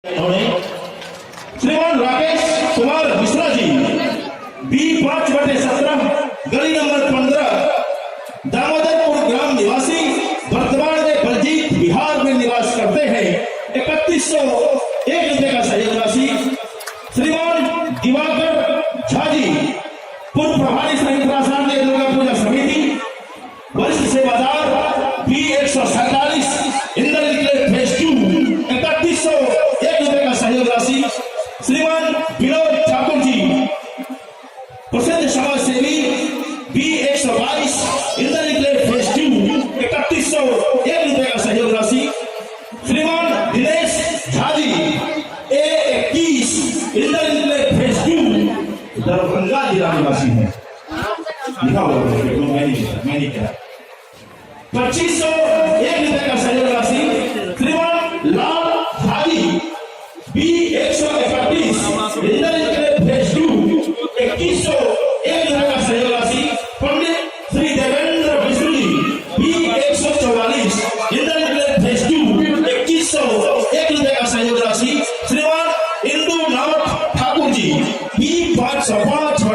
श्रीमान राकेश कुमार मिश्रा जी B5/17 गली number 15 Damodarpur ग्राम निवासी वर्तमान में बलजीत बिहार में निवास करते हैं। 3101 रुपए का सहयोग राशि। श्रीमान दिवाकर झा जी पूर्व प्रभारी संयुक्त राष्ट्रीय दुर्गा पूजा समिति वरिष्ठ सेवादार B147 इंद्र फेज 2 3101 रुपए का सहयोग राशि। श्रीमान विनोद ठाकुर जी प्रसिद्ध समाज सेवी B122 इंद्र फेज 2 3101 रुपए का सहयोग राशि। श्रीमान दिनेश झा जी A21 इंद्र फेज 2 दरभंगा जिला निवासी है। लिखा हुआ मैंने क्या 2501 रुपए का सहयोग राशि। श्रीमान लाल झाजी B131 इंद्र फेज 2 2101 रुपए का सहयोग राशि। पंडित श्री देवेंद्र विष्णु जी B144 इंद्र फेज 2 2101 रुपए का सहयोग राशि। श्रीमान इंदुनाथ ठाकुर जी B505